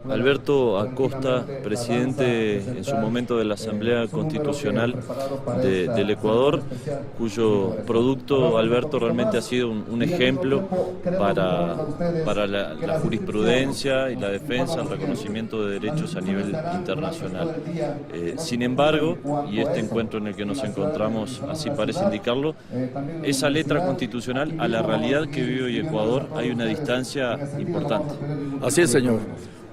Alberto Acosta, presidente en su momento de la Asamblea Constitucional del Ecuador, cuyo producto, Alberto, realmente ha sido un ejemplo para la jurisprudencia y la defensa, el reconocimiento de derechos a nivel internacional. Sin embargo, y este encuentro en el que nos encontramos así parece indicarlo, esa letra constitucional a la realidad que vive hoy Ecuador hay una distancia importante. Así es, señor.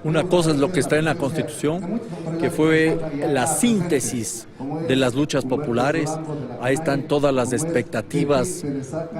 Una cosa es lo que está en la Constitución, que fue la síntesis de las luchas populares. Ahí están todas las expectativas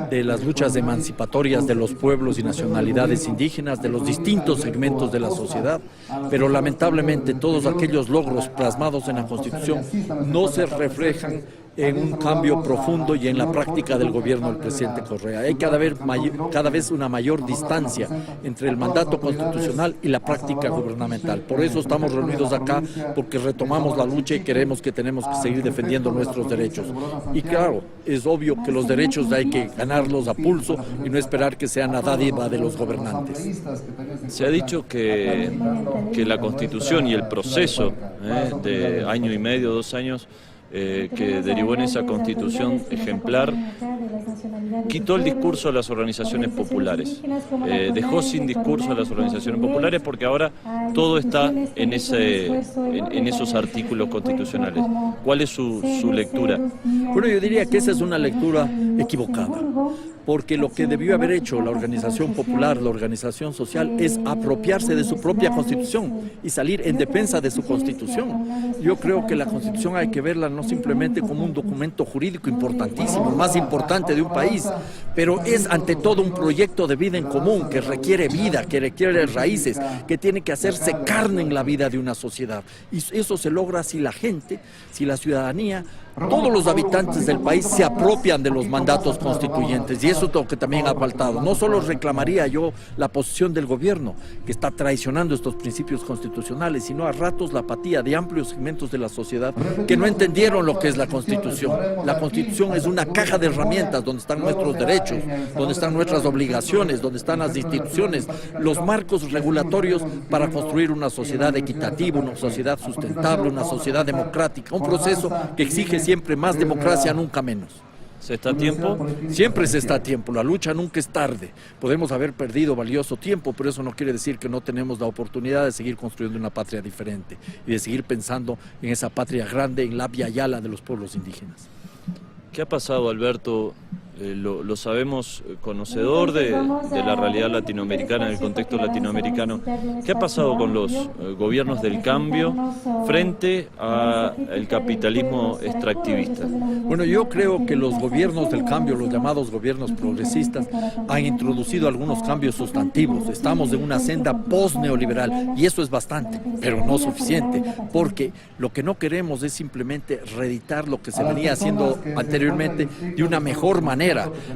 de las luchas emancipatorias de los pueblos y nacionalidades indígenas, de los distintos segmentos de la sociedad, pero lamentablemente todos aquellos logros plasmados en la Constitución no se reflejan en un cambio profundo y en la práctica del gobierno del presidente Correa. Hay cada vez una mayor distancia entre el mandato constitucional y la práctica gubernamental. Por eso estamos reunidos acá, porque retomamos la lucha y tenemos que seguir defendiendo nuestros derechos. Y claro, es obvio que los derechos hay que ganarlos a pulso y no esperar que sean la dádiva de los gobernantes. Se ha dicho que la Constitución y el proceso de año y medio, 2 años, que derivó en esa Constitución ejemplar, quitó el discurso a las organizaciones populares, dejó sin discurso a las organizaciones populares porque ahora todo está en esos artículos constitucionales. ¿Cuál es su lectura? Bueno, yo diría que esa es una lectura equivocada, porque lo que debió haber hecho la organización popular, la organización social, es apropiarse de su propia Constitución y salir en defensa de su Constitución. Yo creo que la Constitución hay que verla no simplemente como un documento jurídico importantísimo, más importante de un país, pero es ante todo un proyecto de vida en común que requiere vida, que requiere raíces, que tiene que hacerse carne en la vida de una sociedad. Y eso se logra si la gente, si la ciudadanía, todos los habitantes del país se apropian de los mandatos constituyentes, y eso es lo que también ha faltado. No solo reclamaría yo la posición del gobierno, que está traicionando estos principios constitucionales, sino a ratos la apatía de amplios segmentos de la sociedad que no entendieron lo que es la Constitución. La Constitución es una caja de herramientas donde están nuestros derechos, donde están nuestras obligaciones, donde están las instituciones, los marcos regulatorios para construir una sociedad equitativa, una sociedad sustentable, una sociedad democrática, un proceso que exige siempre más democracia, nunca menos. ¿Se está a tiempo? Siempre se está a tiempo, la lucha nunca es tarde. Podemos haber perdido valioso tiempo, pero eso no quiere decir que no tenemos la oportunidad de seguir construyendo una patria diferente y de seguir pensando en esa patria grande, en la vía yala de los pueblos indígenas. ¿Qué ha pasado, Alberto? Lo sabemos conocedor de la realidad latinoamericana, del contexto latinoamericano. ¿Qué ha pasado con los gobiernos del cambio frente al capitalismo extractivista? Bueno, yo creo que los gobiernos del cambio, los llamados gobiernos progresistas, han introducido algunos cambios sustantivos. Estamos en una senda post-neoliberal y eso es bastante, pero no suficiente, porque lo que no queremos es simplemente reeditar lo que se venía haciendo anteriormente de una mejor manera.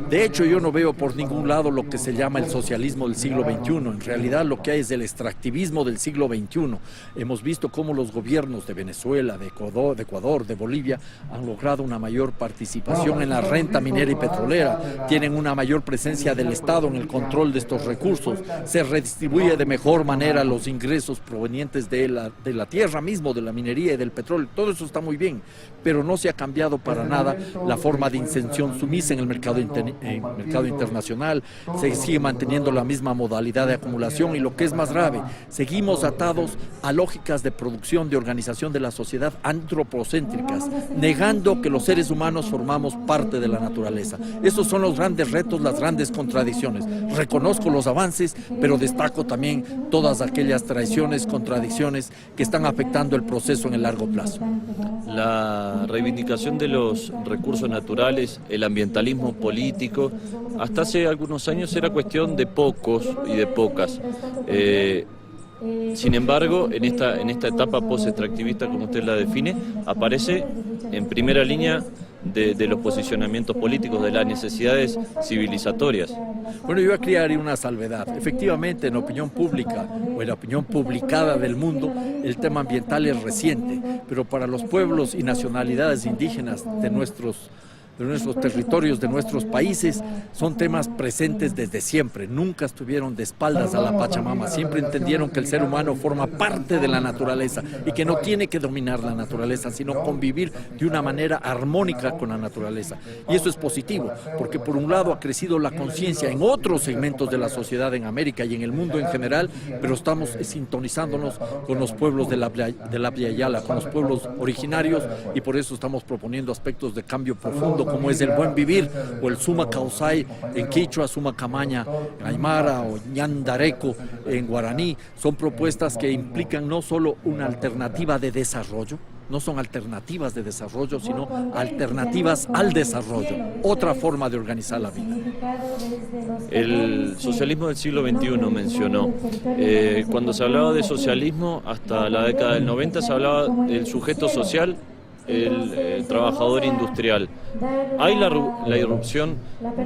De hecho, yo no veo por ningún lado lo que se llama el socialismo del siglo XXI. En realidad, lo que hay es el extractivismo del siglo XXI. Hemos visto cómo los gobiernos de Venezuela, de Ecuador, de Bolivia, han logrado una mayor participación en la renta minera y petrolera, tienen una mayor presencia del Estado en el control de estos recursos, se redistribuye de mejor manera los ingresos provenientes de la tierra mismo, de la minería y del petróleo. Todo eso está muy bien, pero no se ha cambiado para nada la forma de inserción sumisa en el mercado internacional, se sigue manteniendo la misma modalidad de acumulación y lo que es más grave, seguimos atados a lógicas de producción, de organización de la sociedad antropocéntricas, negando que los seres humanos formamos parte de la naturaleza. Esos son los grandes retos, las grandes contradicciones. Reconozco los avances, pero destaco también todas aquellas traiciones, contradicciones que están afectando el proceso en el largo plazo. La reivindicación de los recursos naturales, el ambientalismo político, hasta hace algunos años era cuestión de pocos y de pocas. Sin embargo, en esta etapa post-extractivista, como usted la define, aparece en primera línea de los posicionamientos políticos, de las necesidades civilizatorias. Bueno, yo aquí haría una salvedad. Efectivamente, en la opinión pública o en la opinión publicada del mundo, el tema ambiental es reciente, pero para los pueblos y nacionalidades indígenas de de nuestros territorios, de nuestros países, son temas presentes desde siempre. Nunca estuvieron de espaldas a la Pachamama. Siempre entendieron que el ser humano forma parte de la naturaleza y que no tiene que dominar la naturaleza, sino convivir de una manera armónica con la naturaleza. Y eso es positivo, porque por un lado ha crecido la conciencia en otros segmentos de la sociedad en América y en el mundo en general, pero estamos sintonizándonos con los pueblos de la Abya Yala, con los pueblos originarios, y por eso estamos proponiendo aspectos de cambio profundo como es el buen vivir o el Suma Causay en Quichua, Suma Camaña en Aymara o Ñandareco en Guaraní. Son propuestas que implican no solo una alternativa de desarrollo, no son alternativas de desarrollo, sino alternativas al desarrollo, otra forma de organizar la vida. El socialismo del siglo XXI mencionó. Cuando se hablaba de socialismo, hasta la década del 90 se hablaba del sujeto social, el trabajador industrial. Hay la irrupción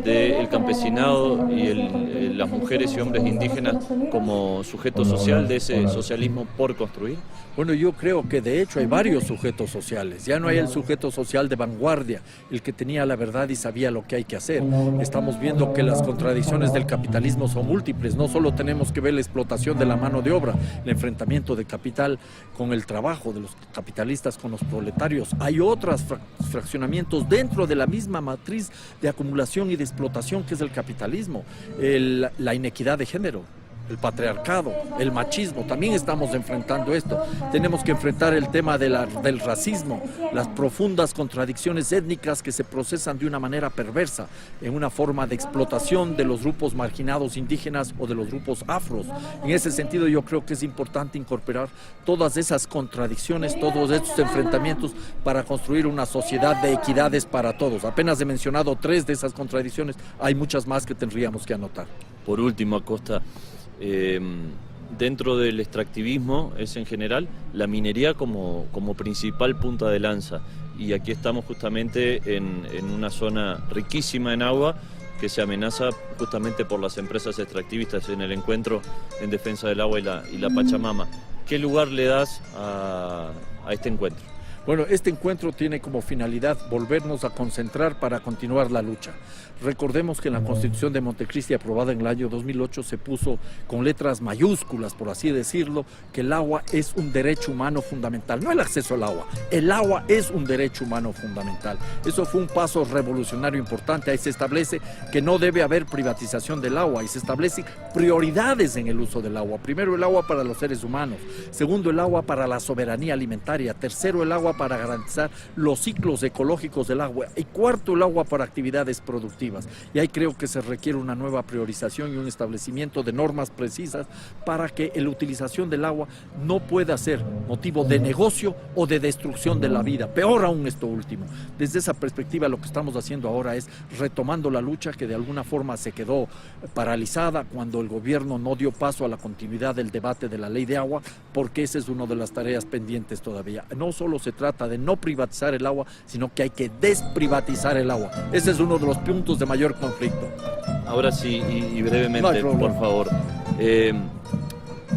del campesinado y las mujeres y hombres indígenas como sujeto social de ese socialismo por construir. Bueno, yo creo que de hecho hay varios sujetos sociales. Ya no hay el sujeto social de vanguardia, el que tenía la verdad y sabía lo que hay que hacer. Estamos viendo que las contradicciones del capitalismo son múltiples. No solo tenemos que ver la explotación de la mano de obra, el enfrentamiento de capital con el trabajo, de los capitalistas con los proletarios. Hay otros fraccionamientos dentro de la misma matriz de acumulación y de explotación que es el capitalismo. La inequidad de género, el patriarcado, el machismo, también estamos enfrentando esto. Tenemos que enfrentar el tema del racismo, las profundas contradicciones étnicas que se procesan de una manera perversa, en una forma de explotación de los grupos marginados indígenas o de los grupos afros. En ese sentido yo creo que es importante incorporar todas esas contradicciones, todos estos enfrentamientos para construir una sociedad de equidades para todos. Apenas he mencionado 3 de esas contradicciones, hay muchas más que tendríamos que anotar. Por último, Acosta, dentro del extractivismo es en general la minería como principal punta de lanza, y aquí estamos justamente en una zona riquísima en agua que se amenaza justamente por las empresas extractivistas en el encuentro en defensa del agua y la Pachamama. ¿Qué lugar le das a este encuentro? Bueno, este encuentro tiene como finalidad volvernos a concentrar para continuar la lucha. Recordemos que en la Constitución de Montecristi, aprobada en el año 2008, se puso con letras mayúsculas, por así decirlo, que el agua es un derecho humano fundamental. No el acceso al agua, el agua es un derecho humano fundamental. Eso fue un paso revolucionario importante. Ahí se establece que no debe haber privatización del agua y se establecen prioridades en el uso del agua. Primero, el agua para los seres humanos. Segundo, el agua para la soberanía alimentaria. Tercero, el agua para garantizar los ciclos ecológicos del agua. Y cuarto, el agua para actividades productivas. Y ahí creo que se requiere una nueva priorización y un establecimiento de normas precisas para que la utilización del agua no pueda ser motivo de negocio o de destrucción de la vida. Peor aún esto último. Desde esa perspectiva lo que estamos haciendo ahora es retomando la lucha que de alguna forma se quedó paralizada cuando el gobierno no dio paso a la continuidad del debate de la ley de agua, porque esa es una de las tareas pendientes todavía. No solo se trata de no privatizar el agua, sino que hay que desprivatizar el agua. Ese es uno de los puntos de mayor conflicto. Ahora sí, y brevemente, no por favor.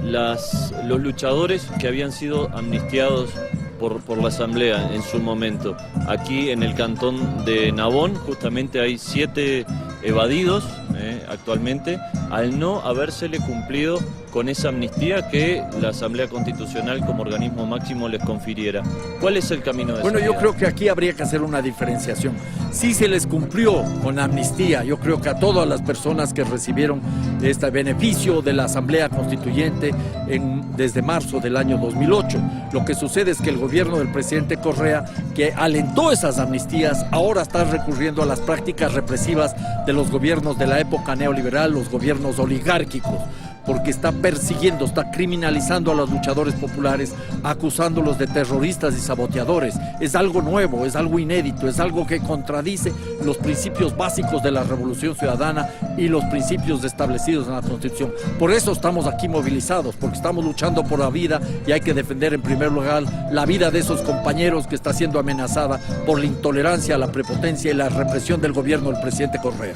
Los luchadores que habían sido amnistiados por la Asamblea en su momento, aquí en el cantón de Nabón, justamente hay 7 evadidos actualmente, al no habérsele cumplido con esa amnistía que la Asamblea Constitucional como organismo máximo les confiriera. ¿Cuál es el camino de Bueno, salida? yo creo que aquí habría que hacer una diferenciación. Sí se les cumplió con la amnistía, yo creo que a todas las personas que recibieron este beneficio de la Asamblea Constituyente desde marzo del año 2008. Lo que sucede es que el gobierno del presidente Correa, que alentó esas amnistías, ahora está recurriendo a las prácticas represivas de los gobiernos de la época neoliberal, los gobiernos oligárquicos, porque está persiguiendo, está criminalizando a los luchadores populares, acusándolos de terroristas y saboteadores. Es algo nuevo, es algo inédito, es algo que contradice los principios básicos de la Revolución Ciudadana y los principios establecidos en la Constitución. Por eso estamos aquí movilizados, porque estamos luchando por la vida y hay que defender en primer lugar la vida de esos compañeros que está siendo amenazada por la intolerancia, la prepotencia y la represión del gobierno del presidente Correa.